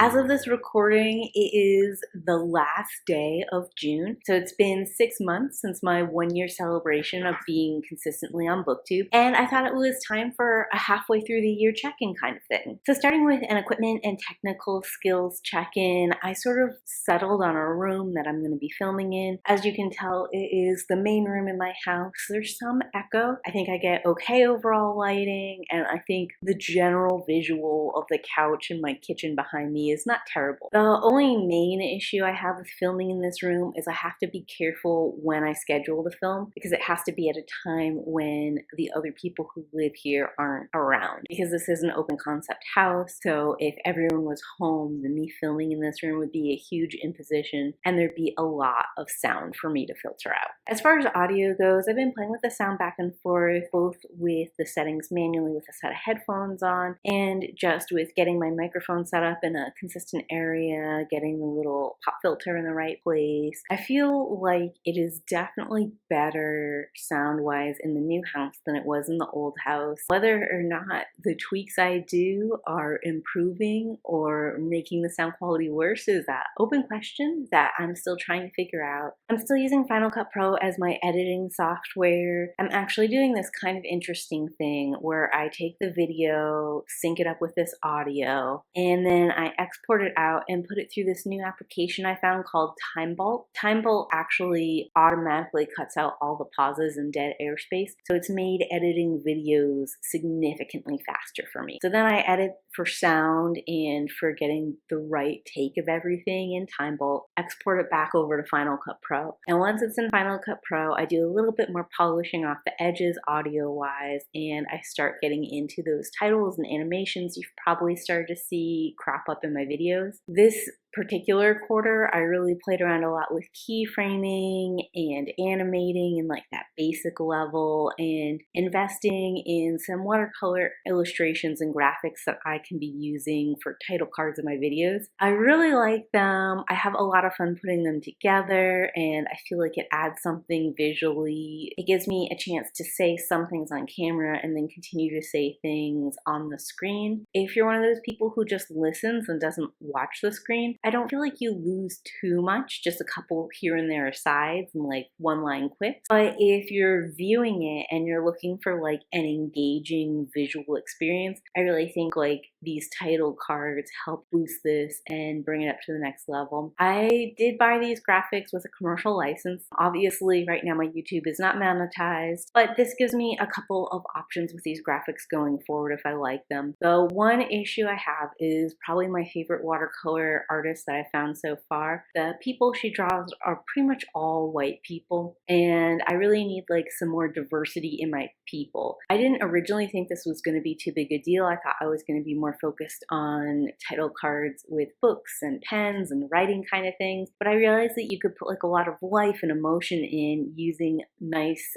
As of this recording, it is the last day of June. So it's been 6 months since my 1 year celebration of being consistently on BookTube. And I thought it was time for a halfway through the year check-in kind of thing. So starting with an equipment and technical skills check-in, I sort of settled on a room that I'm going to be filming in. As you can tell, it is the main room in my house. There's some echo. I think I get okay overall lighting, and I think the general visual of the couch in my kitchen behind me is not terrible. The only main issue I have with filming in this room is I have to be careful when I schedule the film, because it has to be at a time when the other people who live here aren't around. Because this is an open concept house, so if everyone was home, then me filming in this room would be a huge imposition, and there'd be a lot of sound for me to filter out. As far as audio goes, I've been playing with the sound back and forth, both with the settings manually with a set of headphones on, and just with getting my microphone set up in a consistent area, getting the little pop filter in the right place. I feel like it is definitely better sound-wise in the new house than it was in the old house. Whether or not the tweaks I do are improving or making the sound quality worse is an open question that I'm still trying to figure out. I'm still using Final Cut Pro as my editing software. I'm actually doing this kind of interesting thing where I take the video, sync it up with this audio, and then I export it out and put it through this new application I found called TimeBolt. TimeBolt actually automatically cuts out all the pauses and dead airspace, so it's made editing videos significantly faster for me. So then I edit for sound and for getting the right take of everything in TimeBolt, export it back over to Final Cut Pro. And once it's in Final Cut Pro, I do a little bit more polishing off the edges audio-wise, and I start getting into those titles and animations you've probably started to see crop up in my videos. This particular quarter, I really played around a lot with keyframing and animating in like that basic level, and investing in some watercolor illustrations and graphics that I can be using for title cards of my videos. I really like them. I have a lot of fun putting them together, and I feel like it adds something visually. It gives me a chance to say some things on camera and then continue to say things on the screen. If you're one of those people who just listens and doesn't watch the screen, I don't feel like you lose too much, just a couple here and there asides and like one-line quips. But if you're viewing it and you're looking for like an engaging visual experience, I really think like these title cards help boost this and bring it up to the next level. I did buy these graphics with a commercial license. Obviously, right now my YouTube is not monetized, but this gives me a couple of options with these graphics going forward if I like them. The one issue I have is probably my favorite watercolor artist that I found so far. The people she draws are pretty much all white people, and I really need like some more diversity in my people. I didn't originally think this was going to be too big a deal. I thought I was going to be more focused on title cards with books and pens and writing kind of things, but I realized that you could put like a lot of life and emotion in using nice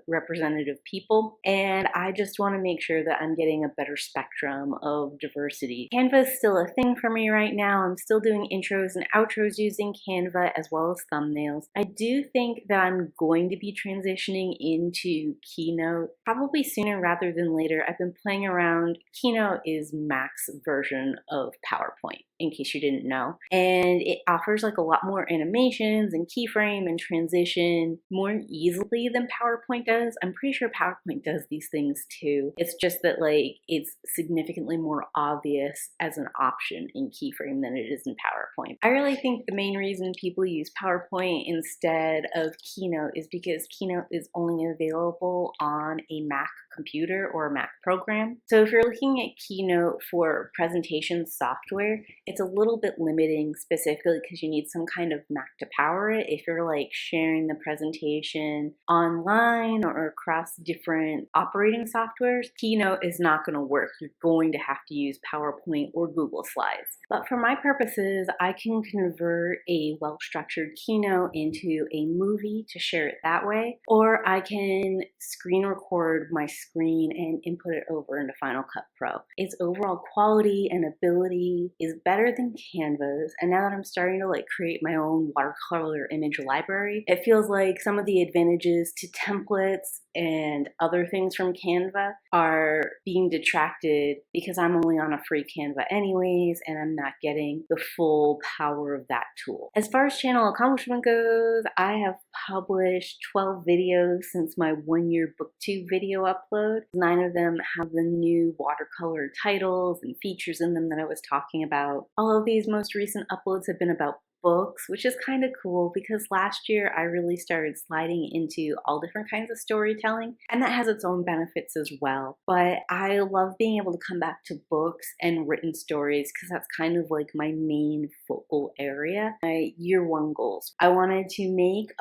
representative people, and I just want to make sure that I'm getting a better spectrum of diversity. Canva is still a thing for me right now. I'm still doing intros and outros using Canva as well as thumbnails. I do think that I'm going to be transitioning into Keynote probably sooner rather than later. I've been playing around. Keynote is Mac's version of PowerPoint, in case you didn't know, and it offers like a lot more animations and keyframe and transition more easily than PowerPoint does. I'm pretty sure PowerPoint does these things too. It's just that like it's significantly more obvious as an option in keyframe than it is in PowerPoint. I really think the main reason people use PowerPoint instead of Keynote is because Keynote is only available on a Mac computer or a Mac program. So if you're looking at Keynote for presentation software, it's a little bit limiting, specifically because you need some kind of Mac to power it. If you're like sharing the presentation online or across different operating softwares, Keynote is not going to work. You're going to have to use PowerPoint or Google Slides. But for my purposes, is I can convert a well-structured keynote into a movie to share it that way, or I can screen record my screen and input it over into Final Cut Pro. Its overall quality and ability is better than Canva's, and now that I'm starting to create my own watercolor image library, it feels like some of the advantages to templates and other things from Canva are being detracted because I'm only on a free Canva anyways, and I'm not getting the full power of that tool. As far as channel accomplishment goes, I have published 12 videos since my 1-year BookTube video upload. 9 of them have the new watercolor titles and features in them that I was talking about. All of these most recent uploads have been about books, which is kind of cool because last year I really started sliding into all different kinds of storytelling, and that has its own benefits as well. But I love being able to come back to books and written stories because that's kind of like my main focal area. My year 1 goals. I wanted to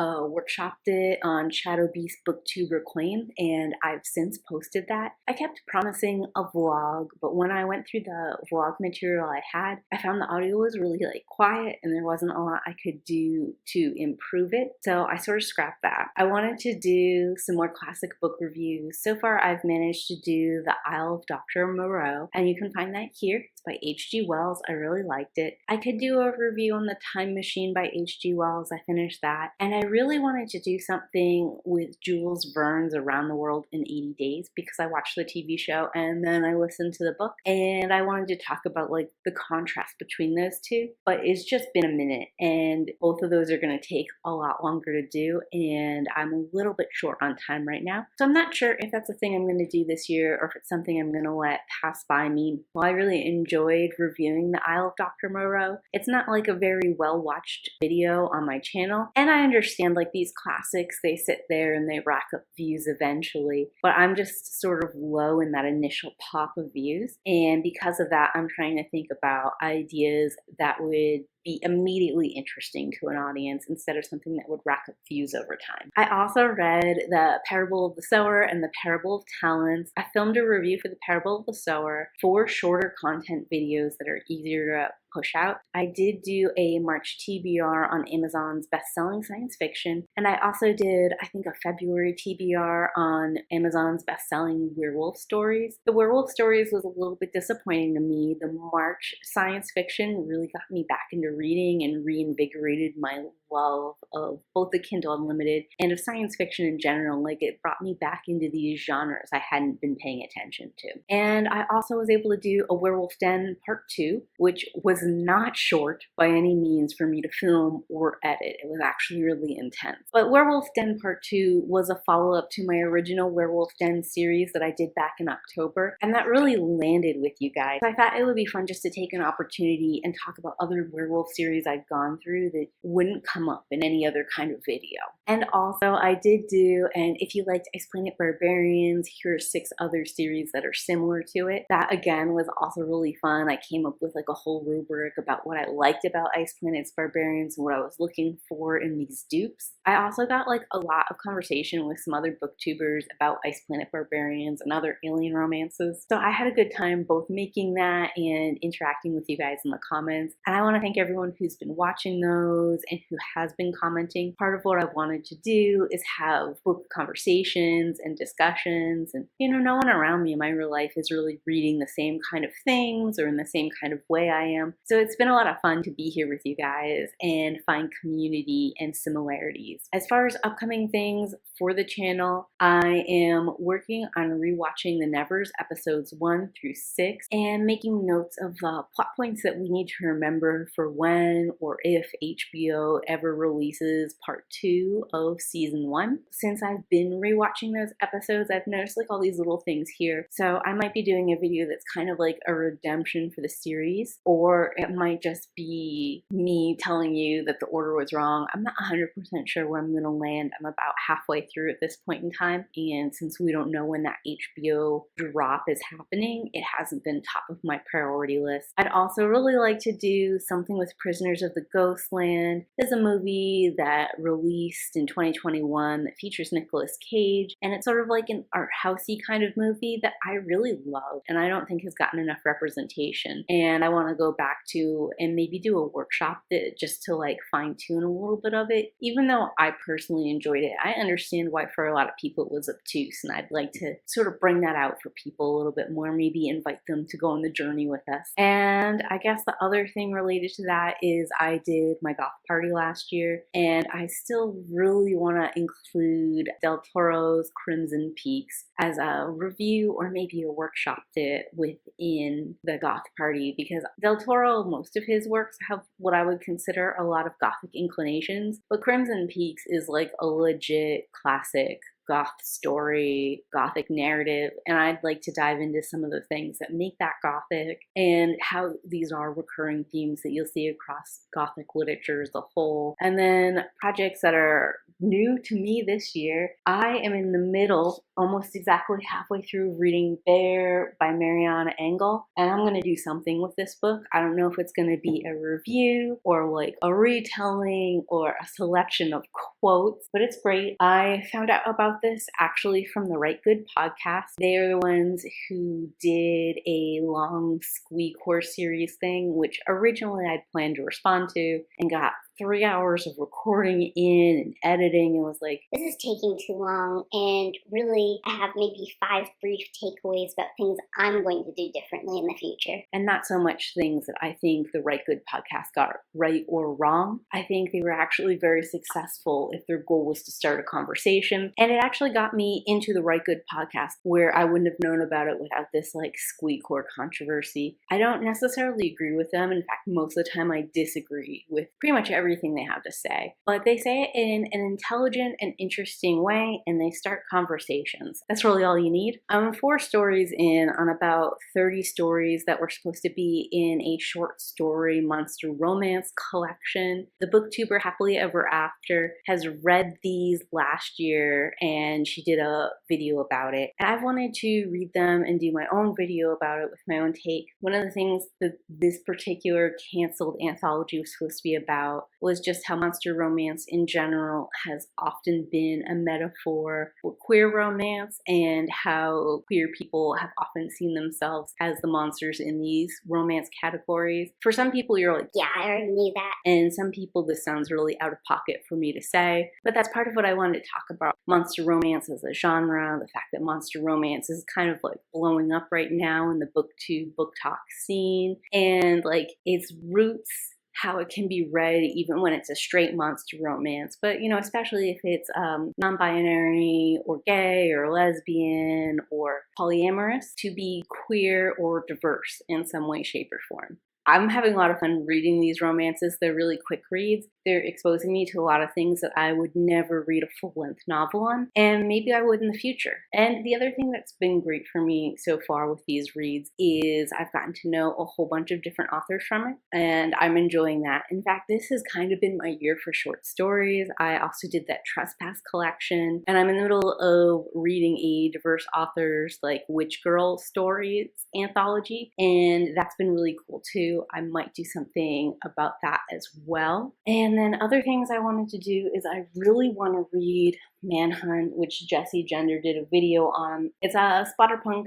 workshopped it on Shadow Beast BookTube Reclaimed, and I've since posted that. I kept promising a vlog, but when I went through the vlog material I had, I found the audio was really quiet and there wasn't a lot I could do to improve it, so I sort of scrapped that. I wanted to do some more classic book reviews. So far I've managed to do The Isle of Dr. Moreau, and you can find that here. It's by H.G. Wells. I really liked it. I could do a review on The Time Machine by H.G. Wells. I finished that, and I really wanted to do something with Jules Verne's Around the World in 80 Days because I watched the TV show and then I listened to the book, and I wanted to talk about the contrast between those two, but it's just been a minute and both of those are going to take a lot longer to do, and I'm a little bit short on time right now, so I'm not sure if that's a thing I'm going to do this year or if it's something I'm going to let pass by me. While I really enjoyed reviewing The Isle of Dr. Moreau, it's not a very well watched video on my channel, and I understand these classics, they sit there and they rack up views eventually, but I'm just sort of low in that initial pop of views, and because of that I'm trying to think about ideas that would be immediately interesting to an audience instead of something that would rack up views over time. I also read The Parable of the Sower and The Parable of Talents. I filmed a review for The Parable of the Sower, 4 shorter content videos that are easier to push out. I did do a March TBR on Amazon's best-selling science fiction, and I also did, I think, a February TBR on Amazon's best-selling werewolf stories. The werewolf stories was a little bit disappointing to me. The March science fiction really got me back into reading and reinvigorated my love of both the Kindle Unlimited and of science fiction in general. It brought me back into these genres I hadn't been paying attention to. And I also was able to do a Werewolf Den Part 2, which was not short by any means for me to film or edit. It was actually really intense. But Werewolf Den Part 2 was a follow-up to my original Werewolf Den series that I did back in October, and that really landed with you guys. So I thought it would be fun just to take an opportunity and talk about other werewolf series I've gone through that wouldn't come up in any other kind of video. And also I did do, and if you liked Ice Planet Barbarians, here are 6 other series that are similar to it. That again was also really fun. I came up with a whole rubric about what I liked about Ice Planet's Barbarians and what I was looking for in these dupes. I also got a lot of conversation with some other booktubers about Ice Planet Barbarians and other alien romances. So I had a good time both making that and interacting with you guys in the comments. And I want to thank everyone who's been watching those and who has been commenting. Part of what I wanted to do is have book conversations and discussions, and no one around me in my real life is really reading the same kind of things or in the same kind of way I am. So it's been a lot of fun to be here with you guys and find community and similarities. As far as upcoming things for the channel, I am working on rewatching The Nevers episodes 1 through 6 and making notes of the plot points that we need to remember for when or if HBO ever releases part 2 of season 1. Since I've been rewatching those episodes, I've noticed all these little things here. So I might be doing a video that's kind of a redemption for the series, or it might just be me telling you that the order was wrong. I'm not 100% sure where I'm going to land. I'm about halfway through at this point in time, and since we don't know when that HBO drop is happening, it hasn't been top of my priority list. I'd also really like to do something with Prisoners of the Ghostland. There's a movie that released in 2021 that features Nicolas Cage, and it's sort of an art housey kind of movie that I really love and I don't think has gotten enough representation, and I want to go back to and maybe do a workshop that just to like fine tune a little bit of it. Even though I personally enjoyed it, I understand why for a lot of people it was obtuse, and I'd like to sort of bring that out for people a little bit more, maybe invite them to go on the journey with us. And I guess the other thing related to that is I did my goth party last year, and I still really want to include Del Toro's Crimson Peaks as a review or maybe a workshop it within the goth party, because Del Toro, most of his works have what I would consider a lot of gothic inclinations, but Crimson Peaks is like a legit classic goth story, gothic narrative, and I'd like to dive into some of the things that make that gothic and how these are recurring themes that you'll see across gothic literature as a whole. And then projects that are new to me this year, I am in the middle, almost exactly halfway through reading Bear by Mariana Engel, and I'm going to do something with this book. I don't know if it's going to be a review or like a retelling or a selection of quotes, but it's great. I found out about this actually from the Right Good podcast. They're the ones who did a long Squeak Horse series thing, which originally I'd planned to respond to and got 3 hours of recording in and editing and was like, this is taking too long, and really I have maybe 5 brief takeaways about things I'm going to do differently in the future. And not so much things that I think the Right Good podcast got right or wrong. I think they were actually very successful if their goal was to start a conversation. And it actually got me into the Right Good podcast, where I wouldn't have known about it without this like squeak core controversy. I don't necessarily agree with them. In fact, most of the time I disagree with pretty much everything they have to say, but they say it in an intelligent and interesting way, and they start conversations. That's really all you need. I'm 4 stories in on about 30 stories that were supposed to be in a short story monster romance collection. The booktuber Happily Ever After has read these last year, and she did a video about it, and I've wanted to read them and do my own video about it with my own take. One of the things that this particular canceled anthology was supposed to be about was just how monster romance in general has often been a metaphor for queer romance, and how queer people have often seen themselves as the monsters in these romance categories. For some people, you're like, yeah, I already knew that. And some people, this sounds really out of pocket for me to say, but that's part of what I wanted to talk about. Monster romance as a genre, the fact that monster romance is kind of like blowing up right now in the BookTube, book talk scene, and like its roots, how it can be read even when it's a straight monster romance, but you know, especially if it's non-binary or gay or lesbian or polyamorous, to be queer or diverse in some way, shape, or form. I'm having a lot of fun reading these romances. They're really quick reads. They're exposing me to a lot of things that I would never read a full-length novel on, and maybe I would in the future. And the other thing that's been great for me so far with these reads is I've gotten to know a whole bunch of different authors from it, and I'm enjoying that. In fact, this has kind of been my year for short stories. I also did that Trespass collection, and I'm in the middle of reading a diverse authors like Witch Girl stories anthology, and that's been really cool too. I might do something about that as well. And then other things I wanted to do is I really want to read Manhunt, which Jessie Gender did a video on. It's a splatterpunk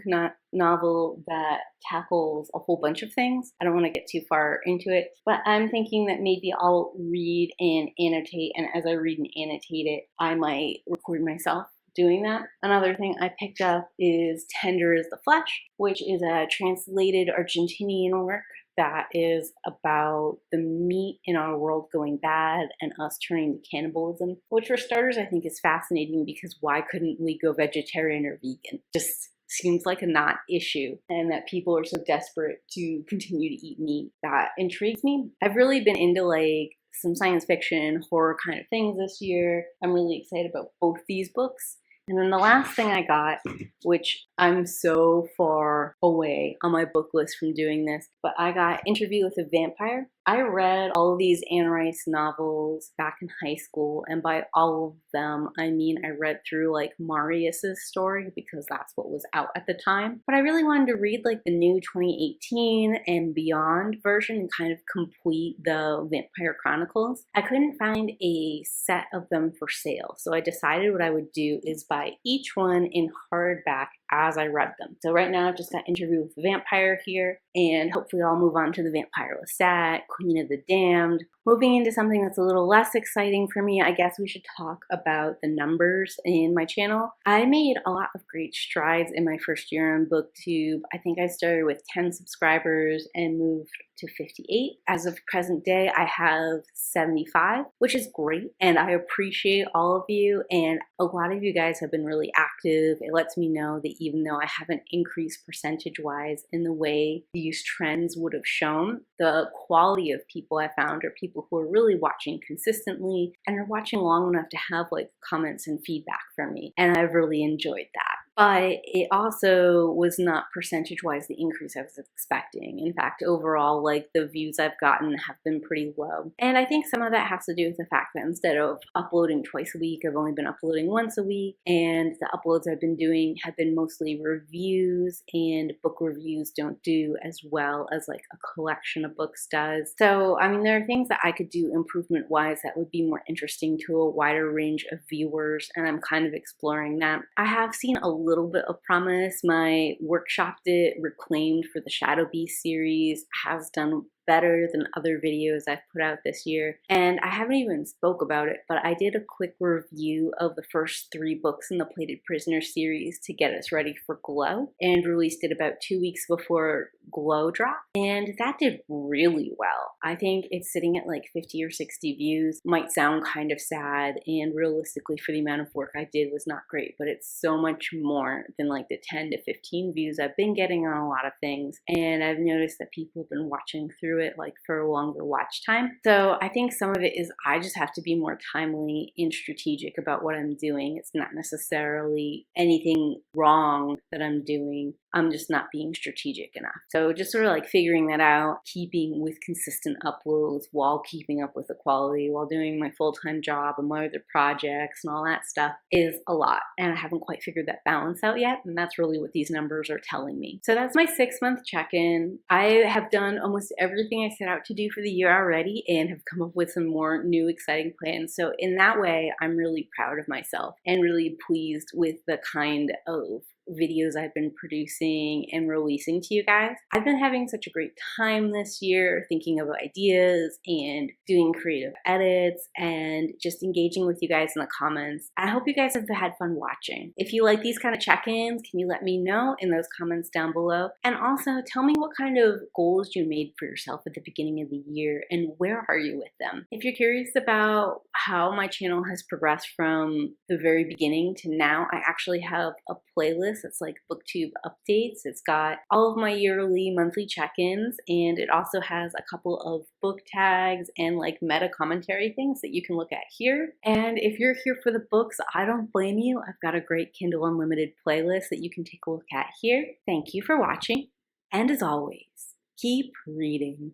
novel that tackles a whole bunch of things. I don't want to get too far into it, but I'm thinking that maybe I'll read and annotate, and as I read and annotate it, I might record myself doing that. Another thing I picked up is Tender is the Flesh, which is a translated Argentinian work that is about the meat in our world going bad and us turning to cannibalism, which for starters I think is fascinating, because why couldn't we go vegetarian or vegan? Just seems like a not issue, and that people are so desperate to continue to eat meat. That intrigues me. I've really been into like some science fiction, horror kind of things this year. I'm really excited about both these books. And then the last thing I got, which I'm so far away on my book list from doing this, but I got Interview with a Vampire. I read all of these Anne Rice novels back in high school, and by all of them, I mean I read through like Marius's story because that's what was out at the time. But I really wanted to read like the new 2018 and beyond version and kind of complete the Vampire Chronicles. I couldn't find a set of them for sale, so I decided what I would do is buy each one in hardback as I read them. So right now I've just got Interview with the Vampire here, and hopefully I'll move on to The Vampire Lestat, Queen of the Damned. Moving into something that's a little less exciting for me, I guess we should talk about the numbers in my channel. I made a lot of great strides in my first year on BookTube. I think I started with 10 subscribers and moved to 58. As of present day, I have 75, which is great, and I appreciate all of you, and a lot of you guys have been really active. It lets me know that even though I haven't increased percentage-wise in the way these trends would have shown, the quality of people I found are people who are really watching consistently and are watching long enough to have like comments and feedback from me, and I've really enjoyed that. But it also was not percentage-wise the increase I was expecting. In fact, overall, like the views I've gotten have been pretty low. And I think some of that has to do with the fact that instead of uploading twice a week, I've only been uploading once a week. And the uploads I've been doing have been mostly reviews, and book reviews don't do as well as like a collection of books does. So, I mean, there are things that I could do improvement-wise that would be more interesting to a wider range of viewers, and I'm kind of exploring that. I have seen a little bit of promise. My Workshopped It Reclaimed for the Shadow Beast series has done better than other videos I've put out this year, and I haven't even spoke about it, but I did a quick review of the first 3 books in the Plated Prisoner series to get us ready for Glow, and released it about 2 weeks before Glow dropped, and that did really well. I think it's sitting at like 50 or 60 views. Might sound kind of sad, and realistically for the amount of work I did was not great, but it's so much more than like the 10 to 15 views I've been getting on a lot of things, and I've noticed that people have been watching through it like for a longer watch time. So I think some of it is I just have to be more timely and strategic about what I'm doing. It's not necessarily anything wrong that I'm doing. I'm just not being strategic enough. So just sort of like figuring that out, keeping with consistent uploads while keeping up with the quality, while doing my full-time job and my other projects and all that stuff is a lot. And I haven't quite figured that balance out yet. And that's really what these numbers are telling me. So that's my 6-month check-in. I have done almost everything I set out to do for the year already and have come up with some more new exciting plans. So in that way, I'm really proud of myself and really pleased with the kind of videos I've been producing and releasing to you guys. I've been having such a great time this year thinking of ideas and doing creative edits and just engaging with you guys in the comments. I hope you guys have had fun watching. If you like these kind of check-ins, can you let me know in those comments down below? And also tell me what kind of goals you made for yourself at the beginning of the year and where are you with them? If you're curious about how my channel has progressed from the very beginning to now, I actually have a playlist. It's like BookTube updates. It's got all of my yearly, monthly check-ins, and it also has a couple of book tags and like meta commentary things that you can look at here. And if you're here for the books, I don't blame you. I've got a great Kindle Unlimited playlist that you can take a look at here. Thank you for watching, and as always, keep reading.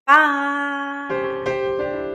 Bye!